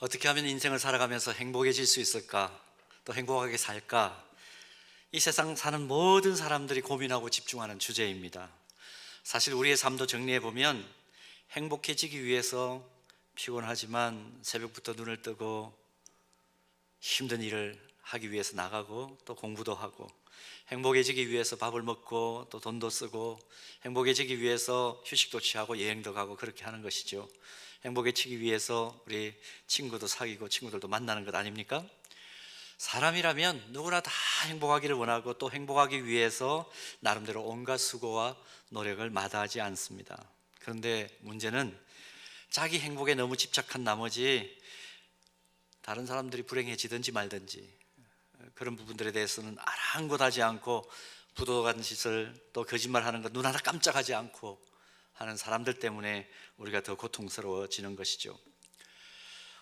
어떻게 하면 인생을 살아가면서 행복해질 수 있을까? 또 행복하게 살까? 이 세상 사는 모든 사람들이 고민하고 집중하는 주제입니다. 사실 우리의 삶도 정리해 보면 행복해지기 위해서 피곤하지만 새벽부터 눈을 뜨고 힘든 일을 하기 위해서 나가고 또 공부도 하고, 행복해지기 위해서 밥을 먹고 또 돈도 쓰고, 행복해지기 위해서 휴식도 취하고 여행도 가고 그렇게 하는 것이죠. 행복해지기 위해서 우리 친구도 사귀고 친구들도 만나는 것 아닙니까? 사람이라면 누구나 다 행복하기를 원하고 또 행복하기 위해서 나름대로 온갖 수고와 노력을 마다하지 않습니다. 그런데 문제는 자기 행복에 너무 집착한 나머지 다른 사람들이 불행해지든지 말든지 그런 부분들에 대해서는 아랑곳하지 않고 부도간 짓을 또 거짓말하는 것 눈 하나 깜짝하지 않고 하는 사람들 때문에 우리가 더 고통스러워지는 것이죠.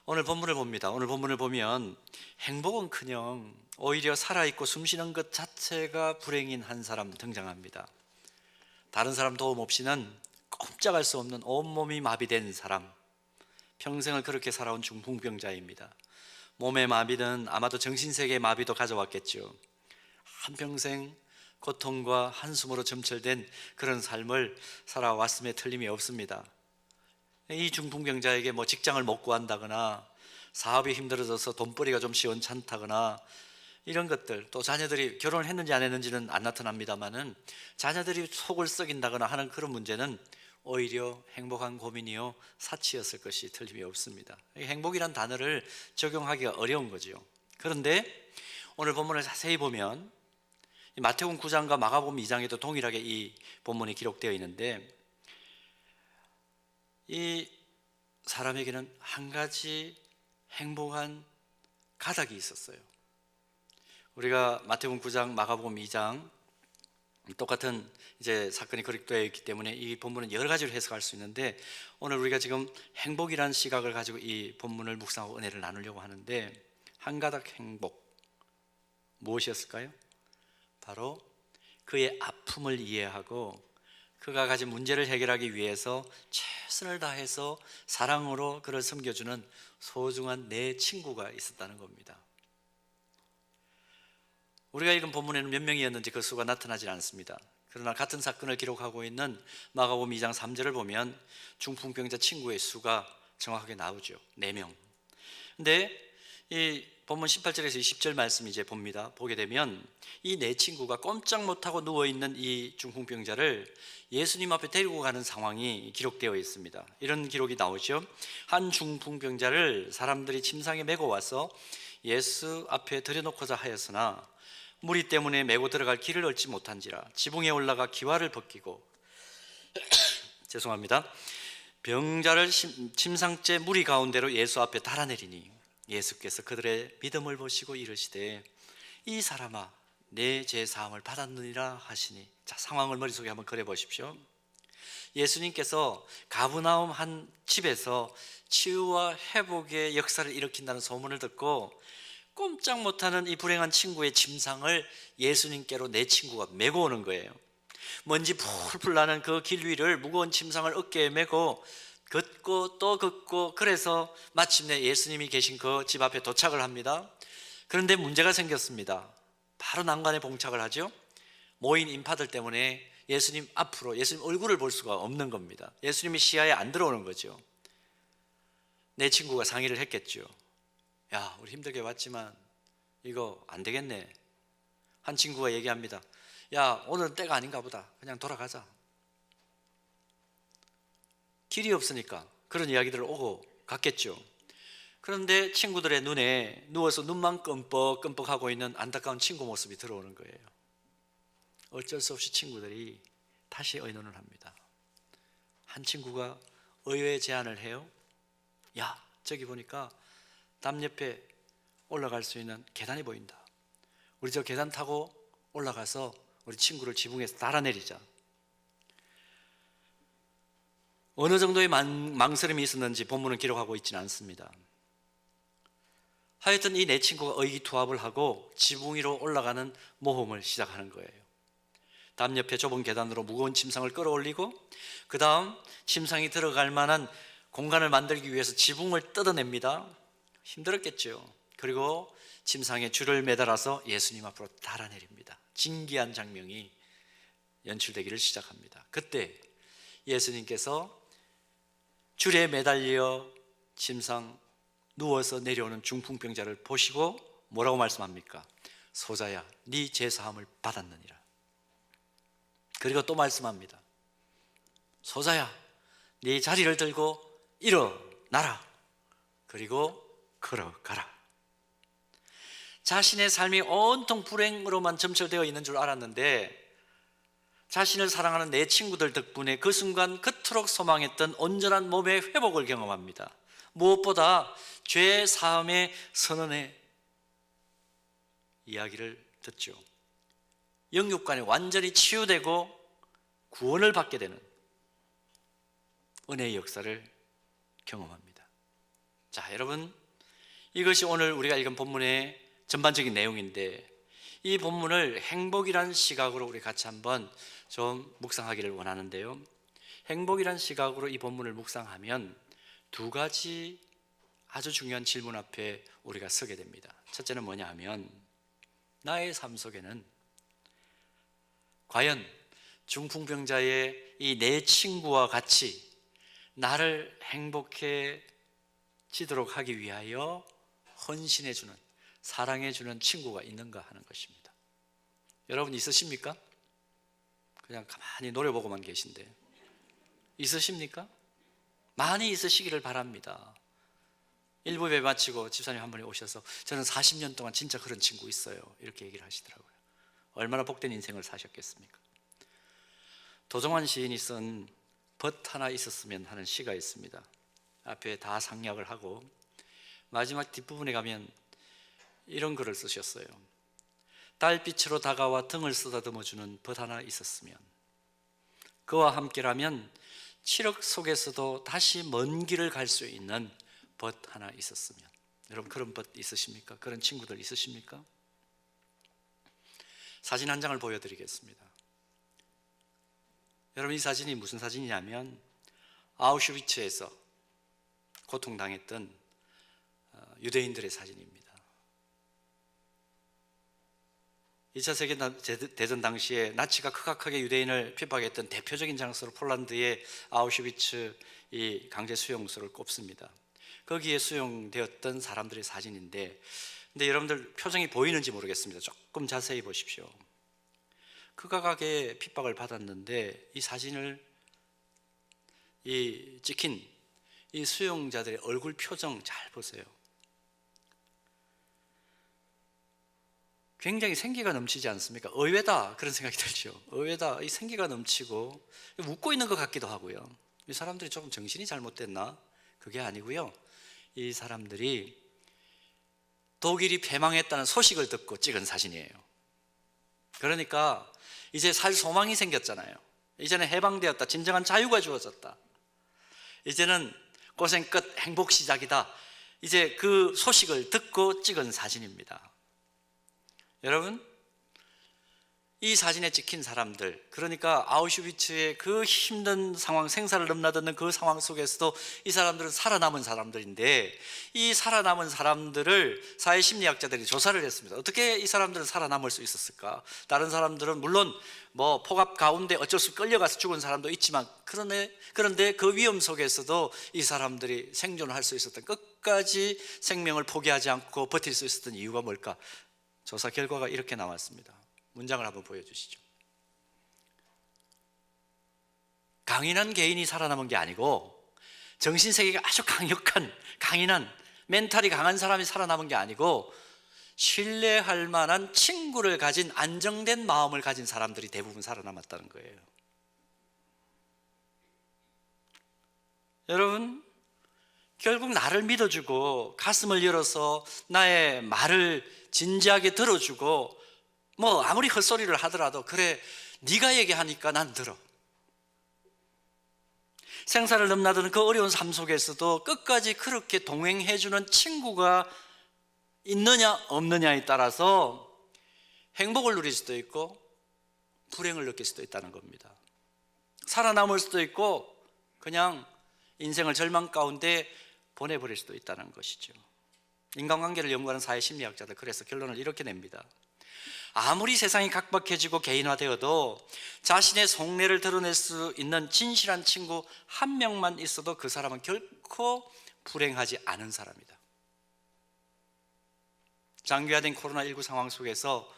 오늘 본문을 봅니다. 오늘 본문을 보면 행복은커녕 오히려 살아있고 숨쉬는 것 자체가 불행인 한 사람 등장합니다. 다른 사람 도움 없이는 꼼짝할 수 없는 온몸이 마비된 사람, 평생을 그렇게 살아온 중풍병자입니다. 몸의 마비는 아마도 정신세계의 마비도 가져왔겠죠. 한평생 고통과 한숨으로 점철된 그런 삶을 살아왔음에 틀림이 없습니다. 이 중풍병자에게 직장을 못 구한다거나 사업이 힘들어져서 돈벌이가 좀 시원찮다거나 이런 것들, 또 자녀들이 결혼을 했는지 안 했는지는 안 나타납니다만은 자녀들이 속을 썩인다거나 하는 그런 문제는 오히려 행복한 고민이요 사치였을 것이 틀림이 없습니다. 행복이란 단어를 적용하기가 어려운 거죠. 그런데 오늘 본문을 자세히 보면 마태복음 9장과 마가복음 2장에도 동일하게 이 본문이 기록되어 있는데, 이 사람에게는 한 가지 행복한 가닥이 있었어요. 우리가 마태복음 9장, 마가복음 2장 똑같은 이제 사건이 기록되어 있기 때문에 이 본문은 여러 가지로 해석할 수 있는데, 오늘 우리가 지금 행복이라는 시각을 가지고 이 본문을 묵상하고 은혜를 나누려고 하는데, 한 가닥 행복 무엇이었을까요? 바로 그의 아픔을 이해하고 그가 가진 문제를 해결하기 위해서 최선을 다해서 사랑으로 그를 섬겨주는 소중한 내 친구가 있었다는 겁니다. 우리가 읽은 본문에는 몇 명이었는지 그 수가 나타나지 않습니다. 그러나 같은 사건을 기록하고 있는 마가복음 2장 3절을 보면 중풍병자 친구의 수가 정확하게 나오죠. 4명. 근데 이 본문 18절에서 20절 말씀 이제 봅니다. 보게 되면 이 네 친구가 꼼짝 못하고 누워있는 이 중풍병자를 예수님 앞에 데리고 가는 상황이 기록되어 있습니다. 이런 기록이 나오죠. 한 중풍병자를 사람들이 침상에 메고 와서 예수 앞에 들여놓고자 하였으나 무리 때문에 메고 들어갈 길을 얻지 못한지라 지붕에 올라가 기와를 벗기고 죄송합니다. 병자를 침상째 무리 가운데로 예수 앞에 달아내리니 예수께서 그들의 믿음을 보시고 이르시되 이 사람아 내 죄사함을 받았느니라 하시니, 자, 상황을 머릿속에 한번 그려 보십시오. 예수님께서 가버나움 한 집에서 치유와 회복의 역사를 일으킨다는 소문을 듣고 꼼짝 못하는 이 불행한 친구의 침상을 예수님께로 내 친구가 메고 오는 거예요. 먼지 풀풀 나는 그 길 위를 무거운 침상을 어깨에 메고 걷고 또 걷고, 그래서 마침내 예수님이 계신 그 집 앞에 도착을 합니다. 그런데 문제가 생겼습니다. 바로 난관에 봉착을 하죠. 모인 인파들 때문에 예수님 앞으로 예수님 얼굴을 볼 수가 없는 겁니다. 예수님이 시야에 안 들어오는 거죠. 내 친구가 상의를 했겠죠. 야, 우리 힘들게 왔지만 이거 안 되겠네. 한 친구가 얘기합니다. 야, 오늘은 때가 아닌가 보다. 그냥 돌아가자. 길이 없으니까 그런 이야기들을 오고 갔겠죠. 그런데 친구들의 눈에 누워서 눈만 끔뻑끔뻑하고 있는 안타까운 친구 모습이 들어오는 거예요. 어쩔 수 없이 친구들이 다시 의논을 합니다. 한 친구가 의외의 제안을 해요. 야, 저기 보니까 담 옆에 올라갈 수 있는 계단이 보인다. 우리 저 계단 타고 올라가서 우리 친구를 지붕에서 달아내리자. 어느 정도의 망설임이 있었는지 본문은 기록하고 있지는 않습니다. 하여튼 이 네 친구가 의기투합을 하고 지붕 위로 올라가는 모험을 시작하는 거예요. 담 옆에 좁은 계단으로 무거운 침상을 끌어올리고, 그 다음 침상이 들어갈 만한 공간을 만들기 위해서 지붕을 뜯어냅니다. 힘들었겠죠. 그리고 침상에 줄을 매달아서 예수님 앞으로 달아내립니다. 진기한 장면이 연출되기를 시작합니다. 그때 예수님께서 줄에 매달려 침상 누워서 내려오는 중풍병자를 보시고 뭐라고 말씀합니까? 소자야, 네 죄사함을 받았느니라. 그리고 또 말씀합니다. 소자야, 네 자리를 들고 일어나라. 그리고 걸어가라. 자신의 삶이 온통 불행으로만 점철되어 있는 줄 알았는데 자신을 사랑하는 내 친구들 덕분에 그 순간 그토록 소망했던 온전한 몸의 회복을 경험합니다. 무엇보다 죄 사함의 선언의 이야기를 듣죠. 영육간에 완전히 치유되고 구원을 받게 되는 은혜의 역사를 경험합니다. 자, 여러분, 이것이 오늘 우리가 읽은 본문의 전반적인 내용인데 이 본문을 행복이란 시각으로 우리 같이 한번 좀 묵상하기를 원하는데요. 행복이란 시각으로 이 본문을 묵상하면 두 가지 아주 중요한 질문 앞에 우리가 서게 됩니다. 첫째는 뭐냐 하면 나의 삶 속에는 과연 중풍병자의 이 내 친구와 같이 나를 행복해지도록 하기 위하여 헌신해주는, 사랑해주는 친구가 있는가 하는 것입니다. 여러분 있으십니까? 그냥 가만히 노려보고만 계신데 있으십니까? 많이 있으시기를 바랍니다. 1부 예배 마치고 집사님 한 분이 오셔서 저는 40년 동안 진짜 그런 친구 있어요 이렇게 얘기를 하시더라고요. 얼마나 복된 인생을 사셨겠습니까? 도정환 시인이 쓴 벗 하나 있었으면 하는 시가 있습니다. 앞에 다 상약을 하고 마지막 뒷부분에 가면 이런 글을 쓰셨어요. 달빛으로 다가와 등을 쓰다듬어주는 벗 하나 있었으면, 그와 함께라면 7억 속에서도 다시 먼 길을 갈 수 있는 벗 하나 있었으면. 여러분 그런 벗 있으십니까? 그런 친구들 있으십니까? 사진 한 장을 보여드리겠습니다. 여러분 이 사진이 무슨 사진이냐면 아우슈비츠에서 고통당했던 유대인들의 사진입니다. 2차 세계대전 당시에 나치가 극악하게 유대인을 핍박했던 대표적인 장소로 폴란드의 아우슈비츠 이 강제 수용소를 꼽습니다. 거기에 수용되었던 사람들의 사진인데, 근데 여러분들 표정이 보이는지 모르겠습니다. 조금 자세히 보십시오. 극악하게 핍박을 받았는데 이 사진을 찍힌 이 수용자들의 얼굴 표정 잘 보세요. 굉장히 생기가 넘치지 않습니까? 의외다 그런 생각이 들죠. 의외다, 이 생기가 넘치고 웃고 있는 것 같기도 하고요. 이 사람들이 조금 정신이 잘못됐나? 그게 아니고요. 이 사람들이 독일이 패망했다는 소식을 듣고 찍은 사진이에요. 그러니까 이제 살 소망이 생겼잖아요. 이제는 해방되었다, 진정한 자유가 주어졌다, 이제는 고생 끝 행복 시작이다, 이제 그 소식을 듣고 찍은 사진입니다. 여러분 이 사진에 찍힌 사람들, 그러니까 아우슈비츠의 그 힘든 상황, 생사를 넘나드는 그 상황 속에서도 이 사람들은 살아남은 사람들인데, 이 살아남은 사람들을 사회심리학자들이 조사를 했습니다. 어떻게 이 사람들은 살아남을 수 있었을까? 다른 사람들은 물론 뭐 폭압 가운데 어쩔 수 없이 끌려가서 죽은 사람도 있지만, 그런데 그 위험 속에서도 이 사람들이 생존할 수 있었던, 끝까지 생명을 포기하지 않고 버틸 수 있었던 이유가 뭘까? 조사 결과가 이렇게 나왔습니다. 문장을 한번 보여주시죠. 강인한 개인이 살아남은 게 아니고, 정신세계가 아주 강인한 멘탈이 강한 사람이 살아남은 게 아니고, 신뢰할 만한 친구를 가진 안정된 마음을 가진 사람들이 대부분 살아남았다는 거예요. 여러분 결국 나를 믿어주고 가슴을 열어서 나의 말을 진지하게 들어주고, 뭐 아무리 헛소리를 하더라도 그래 네가 얘기하니까 난 들어, 생사를 넘나드는 그 어려운 삶 속에서도 끝까지 그렇게 동행해주는 친구가 있느냐 없느냐에 따라서 행복을 누릴 수도 있고 불행을 느낄 수도 있다는 겁니다. 살아남을 수도 있고 그냥 인생을 절망 가운데 보내버릴 수도 있다는 것이죠. 인간관계를 연구하는 사회심리학자들 그래서 결론을 이렇게 냅니다. 아무리 세상이 각박해지고 개인화되어도 자신의 속내를 드러낼 수 있는 진실한 친구 한 명만 있어도 그 사람은 결코 불행하지 않은 사람이다. 장기화된 코로나19 상황 속에서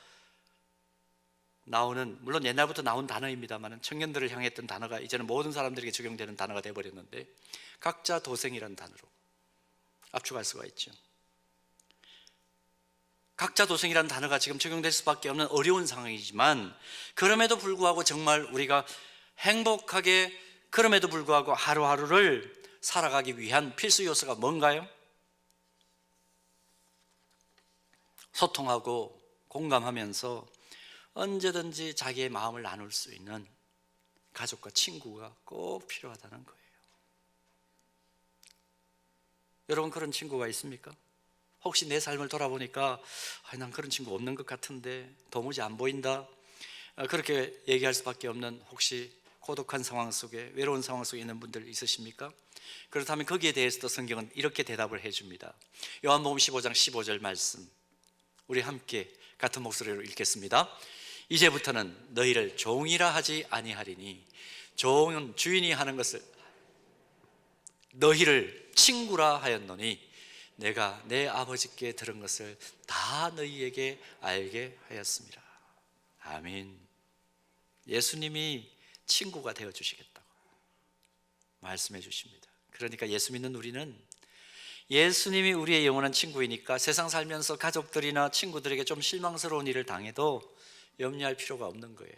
나오는, 물론 옛날부터 나온 단어입니다만 청년들을 향했던 단어가 이제는 모든 사람들에게 적용되는 단어가 되어버렸는데, 각자 도생이라는 단어로 압축할 수가 있죠. 각자 도생이라는 단어가 지금 적용될 수밖에 없는 어려운 상황이지만, 그럼에도 불구하고 정말 우리가 행복하게, 그럼에도 불구하고 하루하루를 살아가기 위한 필수 요소가 뭔가요? 소통하고 공감하면서 언제든지 자기의 마음을 나눌 수 있는 가족과 친구가 꼭 필요하다는 거예요. 여러분, 그런 친구가 있습니까? 혹시 내 삶을 돌아보니까 난 그런 친구 없는 것 같은데, 도무지 안 보인다, 그렇게 얘기할 수밖에 없는, 혹시 고독한 상황 속에, 외로운 상황 속에 있는 분들 있으십니까? 그렇다면 거기에 대해서도 성경은 이렇게 대답을 해줍니다. 요한복음 15장 15절 말씀, 우리 함께 같은 목소리로 읽겠습니다. 이제부터는 너희를 종이라 하지 아니하리니 종은 주인이 하는 것을, 너희를 친구라 하였노니 내가 내 아버지께 들은 것을 다 너희에게 알게 하였습니다. 아멘. 예수님이 친구가 되어 주시겠다고 말씀해 주십니다. 그러니까 예수 믿는 우리는 예수님이 우리의 영원한 친구이니까 세상 살면서 가족들이나 친구들에게 좀 실망스러운 일을 당해도 염려할 필요가 없는 거예요.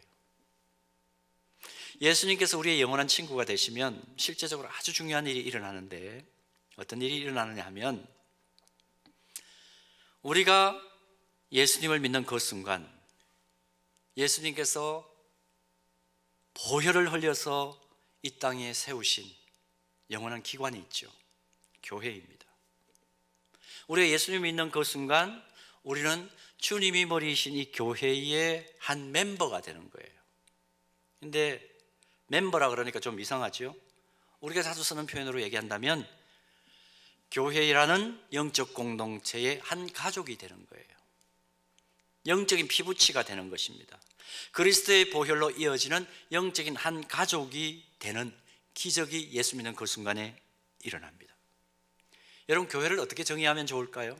예수님께서 우리의 영원한 친구가 되시면 실제적으로 아주 중요한 일이 일어나는데, 어떤 일이 일어나느냐 하면, 우리가 예수님을 믿는 그 순간 예수님께서 보혈을 흘려서 이 땅에 세우신 영원한 기관이 있죠. 교회입니다. 우리가 예수님을 믿는 그 순간 우리는 주님이 머리이신 이 교회의 한 멤버가 되는 거예요. 근데 멤버라 그러니까 좀 이상하죠? 우리가 자주 쓰는 표현으로 얘기한다면 교회라는 영적 공동체의 한 가족이 되는 거예요. 영적인 피부치가 되는 것입니다. 그리스도의 보혈로 이어지는 영적인 한 가족이 되는 기적이 예수 믿는 그 순간에 일어납니다. 여러분, 교회를 어떻게 정의하면 좋을까요?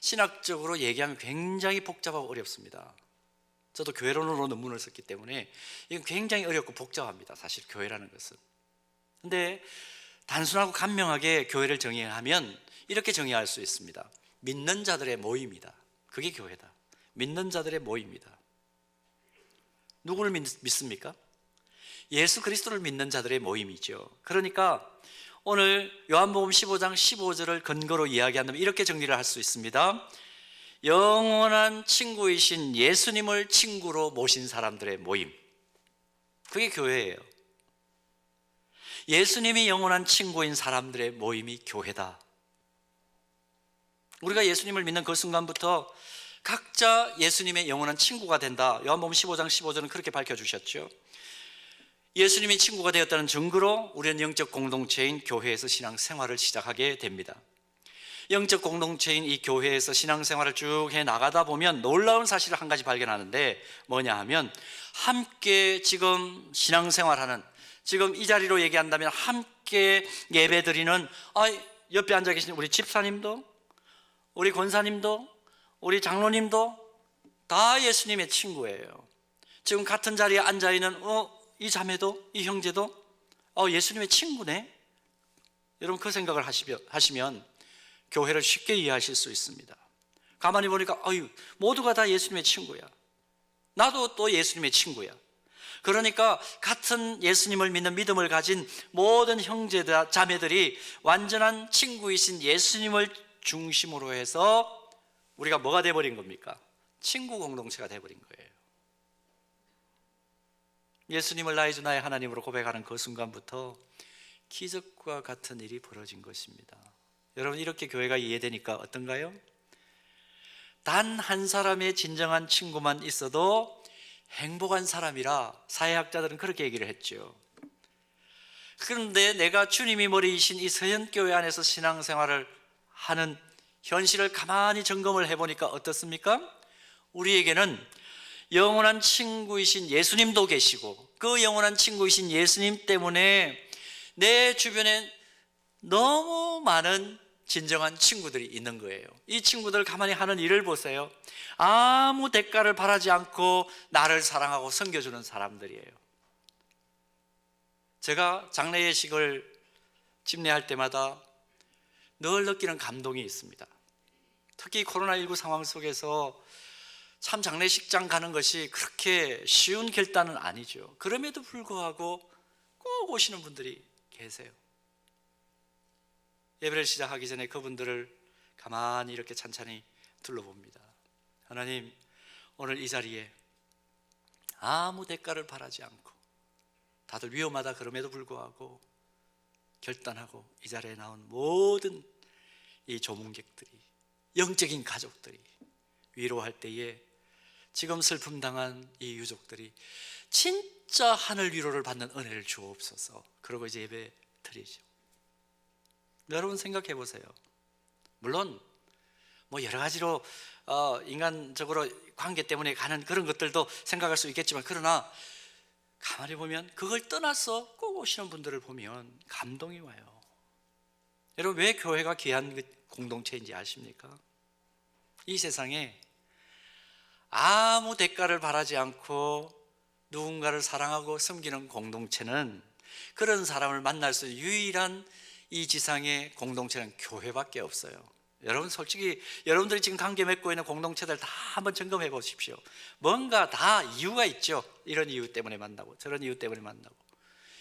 신학적으로 얘기하면 굉장히 복잡하고 어렵습니다. 저도 교회론으로 논문을 썼기 때문에 이건 굉장히 어렵고 복잡합니다. 사실 교회라는 것은. 근데 단순하고 간명하게 교회를 정의하면 이렇게 정의할 수 있습니다. 믿는 자들의 모임이다. 그게 교회다. 믿는 자들의 모임이다. 누구를 믿습니까? 예수 그리스도를 믿는 자들의 모임이죠. 그러니까 오늘 요한복음 15장 15절을 근거로 이야기한다면 이렇게 정리를 할 수 있습니다. 영원한 친구이신 예수님을 친구로 모신 사람들의 모임, 그게 교회예요. 예수님이 영원한 친구인 사람들의 모임이 교회다. 우리가 예수님을 믿는 그 순간부터 각자 예수님의 영원한 친구가 된다. 요한복음 15장 15절은 그렇게 밝혀주셨죠. 예수님이 친구가 되었다는 증거로 우리는 영적 공동체인 교회에서 신앙생활을 시작하게 됩니다. 영적 공동체인 이 교회에서 신앙생활을 쭉 해나가다 보면 놀라운 사실을 한 가지 발견하는데, 뭐냐 하면 함께 지금 신앙생활하는, 지금 이 자리로 얘기한다면 함께 예배드리는, 옆에 앉아 계신 우리 집사님도, 우리 권사님도, 우리 장로님도 다 예수님의 친구예요. 지금 같은 자리에 앉아있는 이 자매도, 이 형제도 예수님의 친구네. 여러분, 그 생각을 하시면 교회를 쉽게 이해하실 수 있습니다. 가만히 보니까 모두가 다 예수님의 친구야. 나도 또 예수님의 친구야. 그러니까 같은 예수님을 믿는 믿음을 가진 모든 형제들, 자매들이 완전한 친구이신 예수님을 중심으로 해서 우리가 뭐가 돼버린 겁니까? 친구 공동체가 돼버린 거예요. 예수님을 나의 주 나의 하나님으로 고백하는 그 순간부터 기적과 같은 일이 벌어진 것입니다. 여러분, 이렇게 교회가 이해되니까 어떤가요? 단 한 사람의 진정한 친구만 있어도 행복한 사람이라 사회학자들은 그렇게 얘기를 했죠. 그런데 내가 주님이 머리이신 이 서현교회 안에서 신앙생활을 하는 현실을 가만히 점검을 해보니까 어떻습니까? 우리에게는 영원한 친구이신 예수님도 계시고 그 영원한 친구이신 예수님 때문에 내 주변에 너무 많은 진정한 친구들이 있는 거예요. 이 친구들 가만히 하는 일을 보세요. 아무 대가를 바라지 않고 나를 사랑하고 섬겨주는 사람들이에요. 제가 장례 예식을 집례할 때마다 늘 느끼는 감동이 있습니다. 특히 코로나19 상황 속에서 참 장례식장 가는 것이 그렇게 쉬운 결단은 아니죠. 그럼에도 불구하고 꼭 오시는 분들이 계세요. 예배를 시작하기 전에 그분들을 가만히 이렇게 찬찬히 둘러봅니다. 하나님, 오늘 이 자리에 아무 대가를 바라지 않고 다들 위험하다 그럼에도 불구하고 결단하고 이 자리에 나온 모든 이 조문객들이, 영적인 가족들이 위로할 때에 지금 슬픔 당한 이 유족들이 진짜 하늘 위로를 받는 은혜를 주옵소서. 그러고 이제 예배 드리죠. 여러분 생각해 보세요. 물론 뭐 여러 가지로 인간적으로 관계 때문에 가는 그런 것들도 생각할 수 있겠지만, 그러나 가만히 보면 그걸 떠나서 꼭 오시는 분들을 보면 감동이 와요. 여러분, 왜 교회가 귀한 공동체인지 아십니까? 이 세상에 아무 대가를 바라지 않고 누군가를 사랑하고 섬기는 공동체는, 그런 사람을 만날 수 있는 유일한 이 지상의 공동체는 교회밖에 없어요. 여러분, 솔직히 여러분들이 지금 관계 맺고 있는 공동체들 다 한번 점검해 보십시오. 뭔가 다 이유가 있죠. 이런 이유 때문에 만나고 저런 이유 때문에 만나고,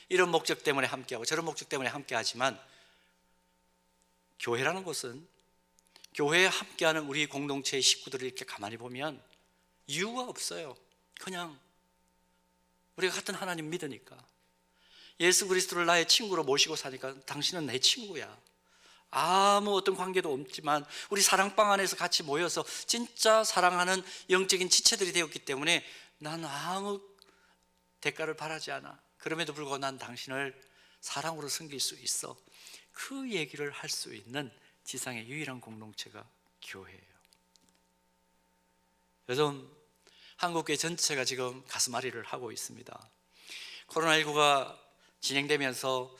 이런 목적 때문에 함께하고 저런 목적 때문에 함께하지만, 교회라는 곳은, 교회에 함께하는 우리 공동체의 식구들을 이렇게 가만히 보면 이유가 없어요. 그냥 우리가 같은 하나님 믿으니까, 예수 그리스도를 나의 친구로 모시고 사니까 당신은 내 친구야. 아무 어떤 관계도 없지만 우리 사랑방 안에서 같이 모여서 진짜 사랑하는 영적인 지체들이 되었기 때문에 난 아무 대가를 바라지 않아. 그럼에도 불구하고 난 당신을 사랑으로 섬길 수 있어. 그 얘기를 할 수 있는 지상의 유일한 공동체가 교회예요. 요즘 한국교회 전체가 지금 가슴앓이를 하고 있습니다. 코로나19가 진행되면서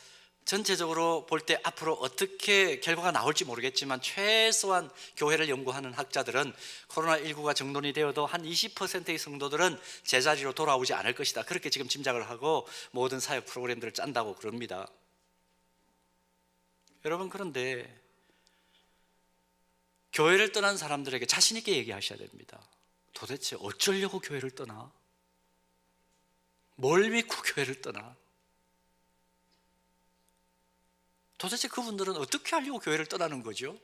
전체적으로 볼 때 앞으로 어떻게 결과가 나올지 모르겠지만, 최소한 교회를 연구하는 학자들은 코로나19가 정돈이 되어도 한 20%의 성도들은 제자리로 돌아오지 않을 것이다, 그렇게 지금 짐작을 하고 모든 사역 프로그램들을 짠다고 그럽니다. 여러분, 그런데 교회를 떠난 사람들에게 자신 있게 얘기하셔야 됩니다. 도대체 어쩌려고 교회를 떠나? 뭘 믿고 교회를 떠나? 도대체 그분들은 어떻게 하려고 교회를 떠나는 거죠?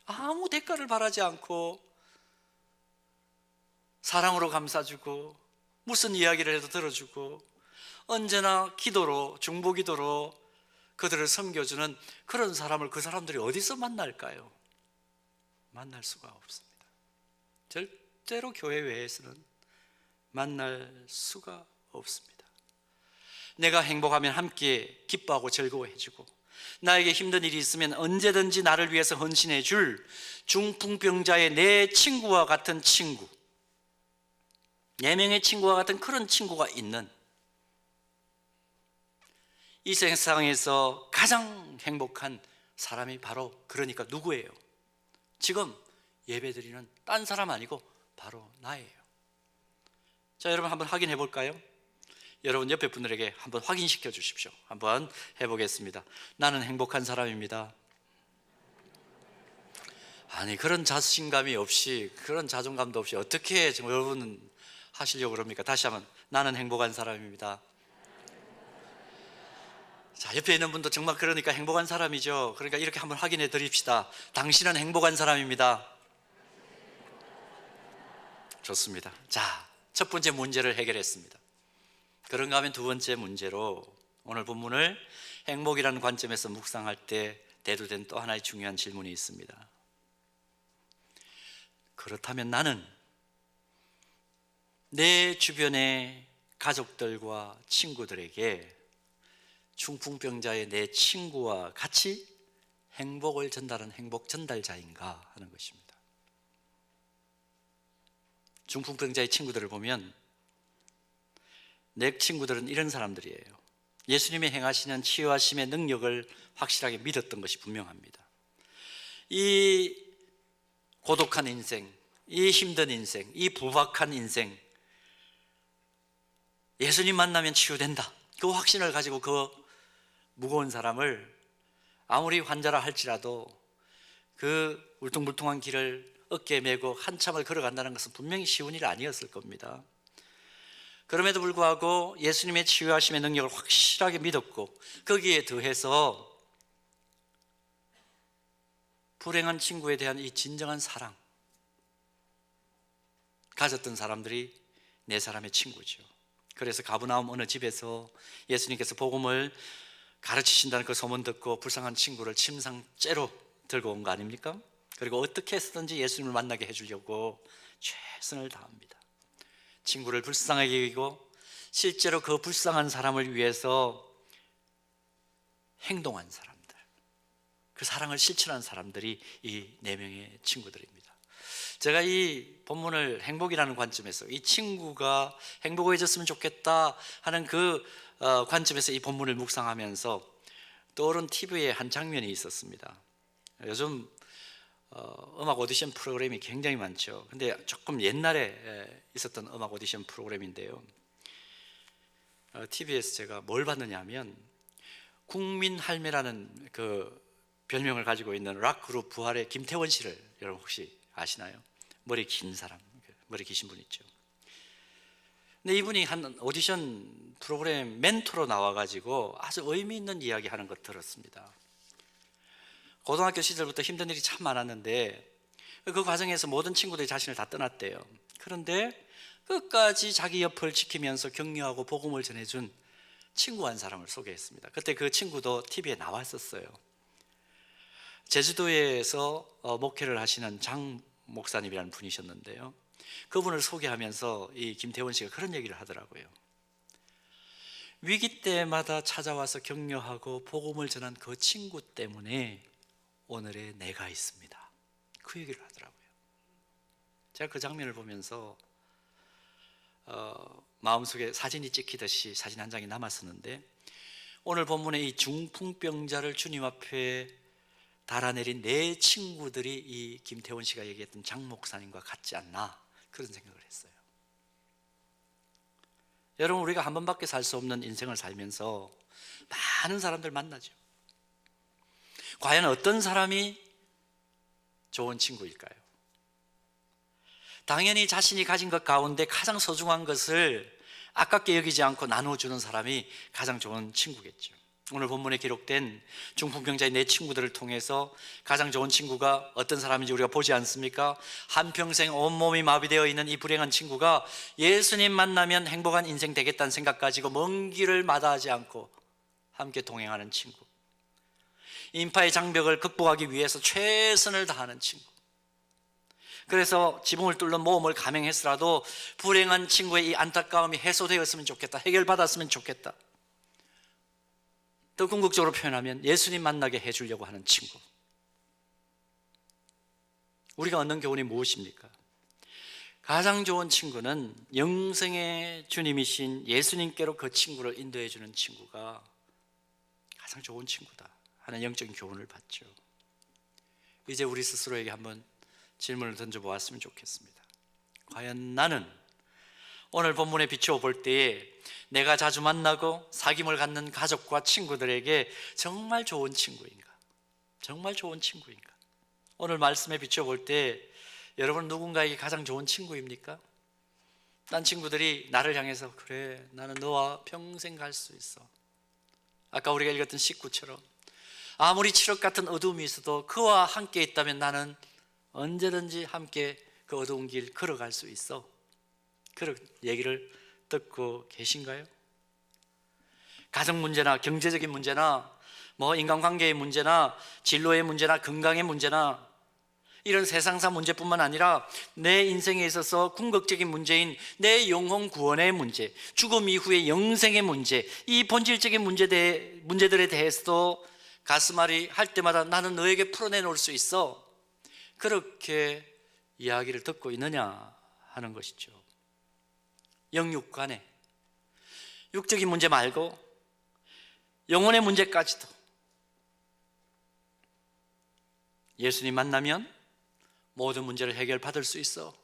아무 대가를 바라지 않고 사랑으로 감싸주고 무슨 이야기를 해도 들어주고 언제나 기도로, 중보기도로 그들을 섬겨주는 그런 사람을 그 사람들이 어디서 만날까요? 만날 수가 없습니다. 절대로 교회 외에서는 만날 수가 없습니다. 내가 행복하면 함께 기뻐하고 즐거워해주고, 나에게 힘든 일이 있으면 언제든지 나를 위해서 헌신해 줄 중풍병자의 내 친구와 같은 친구, 4명의 친구와 같은 그런 친구가 있는, 이 세상에서 가장 행복한 사람이 바로, 그러니까 누구예요? 지금 예배드리는 딴 사람 아니고 바로 나예요. 자, 여러분 한번 확인해 볼까요? 여러분 옆에 분들에게 한번 확인시켜 주십시오. 한번 해보겠습니다. 나는 행복한 사람입니다. 아니, 그런 자신감이 없이, 그런 자존감도 없이 어떻게 여러분은 하시려고 그럽니까? 다시 한번, 나는 행복한 사람입니다. 자, 옆에 있는 분도 정말 그러니까 행복한 사람이죠. 그러니까 이렇게 한번 확인해 드립시다. 당신은 행복한 사람입니다. 좋습니다. 자, 첫 번째 문제를 해결했습니다. 그런가 하면 두 번째 문제로 오늘 본문을 행복이라는 관점에서 묵상할 때 대두된 또 하나의 중요한 질문이 있습니다. 그렇다면 나는 내 주변의 가족들과 친구들에게 중풍병자의 내 친구와 같이 행복을 전달하는 행복 전달자인가 하는 것입니다. 중풍병자의 친구들을 보면 내 친구들은 이런 사람들이에요. 예수님이 행하시는 치유하심의 능력을 확실하게 믿었던 것이 분명합니다. 이 고독한 인생, 이 힘든 인생, 이 부박한 인생, 예수님 만나면 치유된다, 그 확신을 가지고 그 무거운 사람을 아무리 환자라 할지라도 그 울퉁불퉁한 길을 어깨에 메고 한참을 걸어간다는 것은 분명히 쉬운 일이 아니었을 겁니다. 그럼에도 불구하고 예수님의 치유하심의 능력을 확실하게 믿었고, 거기에 더해서 불행한 친구에 대한 이 진정한 사랑 가졌던 사람들이 네 사람의 친구죠. 그래서 가버나움 어느 집에서 예수님께서 복음을 가르치신다는 그 소문 듣고 불쌍한 친구를 침상째로 들고 온 거 아닙니까? 그리고 어떻게 해서든지 예수님을 만나게 해주려고 최선을 다합니다. 친구를 불쌍하게 여기고 실제로 그 불쌍한 사람을 위해서 행동한 사람들, 그 사랑을 실천한 사람들이 이 네 명의 친구들입니다. 제가 이 본문을 행복이라는 관점에서, 이 친구가 행복해졌으면 좋겠다 하는 그 관점에서 이 본문을 묵상하면서 떠오른 TV에 한 장면이 있었습니다. 요즘 음악 오디션 프로그램이 굉장히 많죠. 근데 조금 옛날에 있었던 음악 오디션 프로그램인데요, TV에서 제가 뭘 봤느냐 하면 국민 할매라는 그 별명을 가지고 있는 락 그룹 부활의 김태원 씨를 여러분 혹시 아시나요? 머리 긴 사람, 머리 기신 분 있죠. 근데 이분이 한 오디션 프로그램 멘토로 나와가지고 아주 의미 있는 이야기 하는 것 들었습니다. 고등학교 시절부터 힘든 일이 참 많았는데 그 과정에서 모든 친구들이 자신을 다 떠났대요. 그런데 끝까지 자기 옆을 지키면서 격려하고 복음을 전해준 친구 한 사람을 소개했습니다. 그때 그 친구도 TV에 나왔었어요. 제주도에서 목회를 하시는 장 목사님이라는 분이셨는데요, 그분을 소개하면서 이 김태원 씨가 그런 얘기를 하더라고요. 위기 때마다 찾아와서 격려하고 복음을 전한 그 친구 때문에 오늘의 내가 있습니다, 그 얘기를 하더라고요. 제가 그 장면을 보면서 마음속에 사진이 찍히듯이 사진 한 장이 남았었는데, 오늘 본문의 이 중풍병자를 주님 앞에 달아내린 내 친구들이 이 김태원 씨가 얘기했던 장 목사님과 같지 않나, 그런 생각을 했어요. 여러분, 우리가 한 번밖에 살 수 없는 인생을 살면서 많은 사람들 만나죠. 과연 어떤 사람이 좋은 친구일까요? 당연히 자신이 가진 것 가운데 가장 소중한 것을 아깝게 여기지 않고 나눠주는 사람이 가장 좋은 친구겠죠. 오늘 본문에 기록된 중풍병자의 네 친구들을 통해서 가장 좋은 친구가 어떤 사람인지 우리가 보지 않습니까? 한평생 온몸이 마비되어 있는 이 불행한 친구가 예수님 만나면 행복한 인생 되겠다는 생각 가지고 먼 길을 마다하지 않고 함께 동행하는 친구, 인파의 장벽을 극복하기 위해서 최선을 다하는 친구, 그래서 지붕을 뚫는 모험을 감행했으라도 불행한 친구의 이 안타까움이 해소되었으면 좋겠다, 해결받았으면 좋겠다, 더 궁극적으로 표현하면 예수님 만나게 해주려고 하는 친구. 우리가 얻는 교훈이 무엇입니까? 가장 좋은 친구는 영생의 주님이신 예수님께로 그 친구를 인도해 주는 친구가 가장 좋은 친구다 하는 영적인 교훈을 받죠. 이제 우리 스스로에게 한번 질문을 던져보았으면 좋겠습니다. 과연 나는 오늘 본문에 비추어 볼 때에 내가 자주 만나고 사귐을 갖는 가족과 친구들에게 정말 좋은 친구인가? 정말 좋은 친구인가? 오늘 말씀에 비추어 볼 때 여러분 누군가에게 가장 좋은 친구입니까? 딴 친구들이 나를 향해서 그래, 나는 너와 평생 갈 수 있어. 아까 우리가 읽었던 19처럼 아무리 칠흑 같은 어두움이 있어도 그와 함께 있다면 나는 언제든지 함께 그 어두운 길 걸어갈 수 있어. 그런 얘기를 듣고 계신가요? 가정 문제나 경제적인 문제나 인간관계의 문제나 진로의 문제나 건강의 문제나 이런 세상사 문제뿐만 아니라 내 인생에 있어서 궁극적인 문제인 내 영혼 구원의 문제, 죽음 이후의 영생의 문제, 이 본질적인 문제들에 대해서도 가슴앓이 할 때마다 나는 너에게 풀어내놓을 수 있어. 그렇게 이야기를 듣고 있느냐 하는 것이죠. 영육 간에 육적인 문제 말고 영혼의 문제까지도 예수님 만나면 모든 문제를 해결받을 수 있어.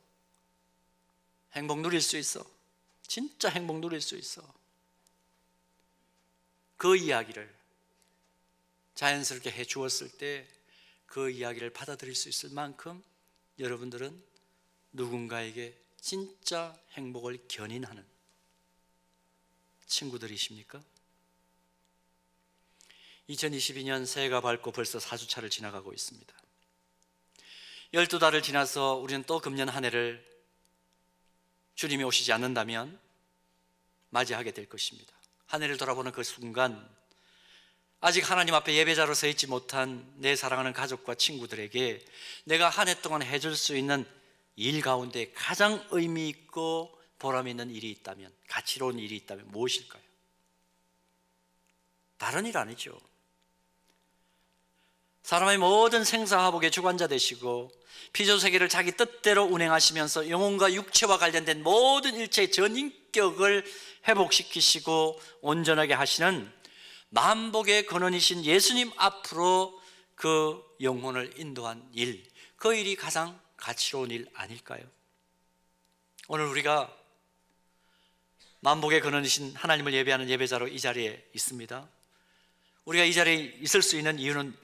행복 누릴 수 있어. 진짜 행복 누릴 수 있어. 그 이야기를 자연스럽게 해 주었을 때 그 이야기를 받아들일 수 있을 만큼 여러분들은 누군가에게 진짜 행복을 견인하는 친구들이십니까? 2022년 새해가 밝고 벌써 4주차를 지나가고 있습니다. 12달을 지나서 우리는 또 금년 한 해를 주님이 오시지 않는다면 맞이하게 될 것입니다. 한 해를 돌아보는 그 순간 아직 하나님 앞에 예배자로 서 있지 못한 내 사랑하는 가족과 친구들에게 내가 한 해 동안 해줄 수 있는 일 가운데 가장 의미 있고 보람 있는 일이 있다면, 가치로운 일이 있다면 무엇일까요? 다른 일 아니죠. 사람의 모든 생사화복의 주관자 되시고 피조세계를 자기 뜻대로 운행하시면서 영혼과 육체와 관련된 모든 일체의 전인격을 회복시키시고 온전하게 하시는 만복의 근원이신 예수님 앞으로 그 영혼을 인도한 일, 그 일이 가장 가치로운 일 아닐까요? 오늘 우리가 만복의 근원이신 하나님을 예배하는 예배자로 이 자리에 있습니다. 우리가 이 자리에 있을 수 있는 이유는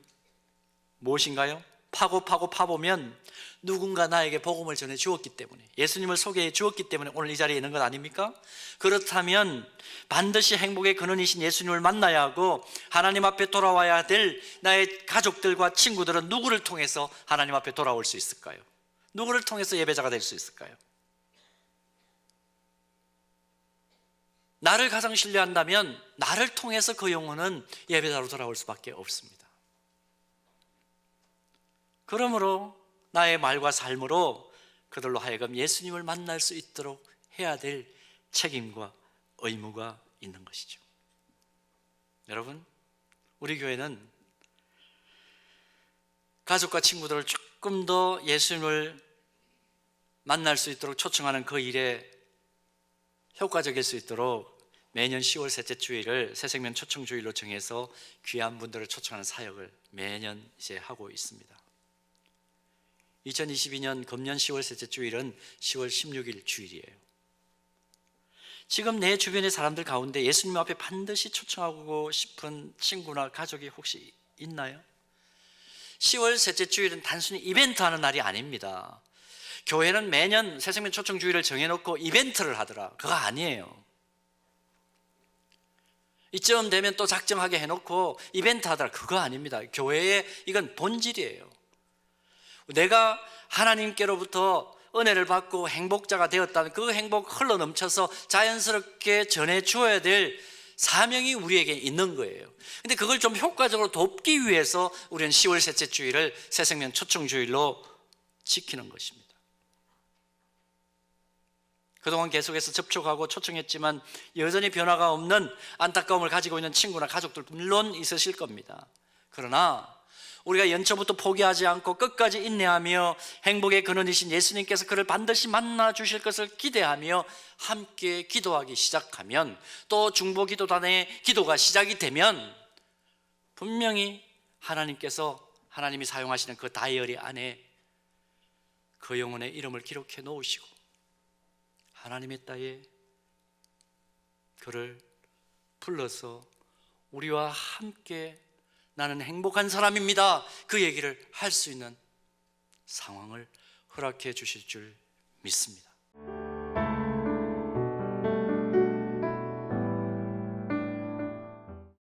무엇인가요? 파보면 누군가 나에게 복음을 전해 주었기 때문에, 예수님을 소개해 주었기 때문에 오늘 이 자리에 있는 것 아닙니까? 그렇다면 반드시 행복의 근원이신 예수님을 만나야 하고 하나님 앞에 돌아와야 될 나의 가족들과 친구들은 누구를 통해서 하나님 앞에 돌아올 수 있을까요? 누구를 통해서 예배자가 될 수 있을까요? 나를 가장 신뢰한다면 나를 통해서 그 영혼은 예배자로 돌아올 수밖에 없습니다. 그러므로 나의 말과 삶으로 그들로 하여금 예수님을 만날 수 있도록 해야 될 책임과 의무가 있는 것이죠. 여러분, 우리 교회는 가족과 친구들을 조금 더 예수님을 만날 수 있도록 초청하는 그 일에 효과적일 수 있도록 매년 10월 셋째 주일을 새생명 초청 주일로 정해서 귀한 분들을 초청하는 사역을 매년 이제 하고 있습니다. 2022년 금년 10월 셋째 주일은 10월 16일 주일이에요. 지금 내 주변의 사람들 가운데 예수님 앞에 반드시 초청하고 싶은 친구나 가족이 혹시 있나요? 10월 셋째 주일은 단순히 이벤트 하는 날이 아닙니다. 교회는 매년 새생명 초청 주일을 정해놓고 이벤트를 하더라. 그거 아니에요. 이쯤 되면 또 작정하게 해놓고 이벤트 하더라. 그거 아닙니다. 교회의 이건 본질이에요. 내가 하나님께로부터 은혜를 받고 행복자가 되었다면 그 행복 흘러 넘쳐서 자연스럽게 전해 주어야 될 사명이 우리에게 있는 거예요. 근데 그걸 좀 효과적으로 돕기 위해서 우리는 10월 셋째 주일을 새생명 초청 주일로 지키는 것입니다. 그동안 계속해서 접촉하고 초청했지만 여전히 변화가 없는 안타까움을 가지고 있는 친구나 가족들 물론 있으실 겁니다. 그러나 우리가 연초부터 포기하지 않고 끝까지 인내하며 행복의 근원이신 예수님께서 그를 반드시 만나 주실 것을 기대하며 함께 기도하기 시작하면, 또 중보기도단의 기도가 시작이 되면 분명히 하나님이 사용하시는 그 다이어리 안에 그 영혼의 이름을 기록해 놓으시고 하나님의 딸에 그를 불러서 우리와 함께 나는 행복한 사람입니다, 그 얘기를 할 수 있는 상황을 허락해 주실 줄 믿습니다.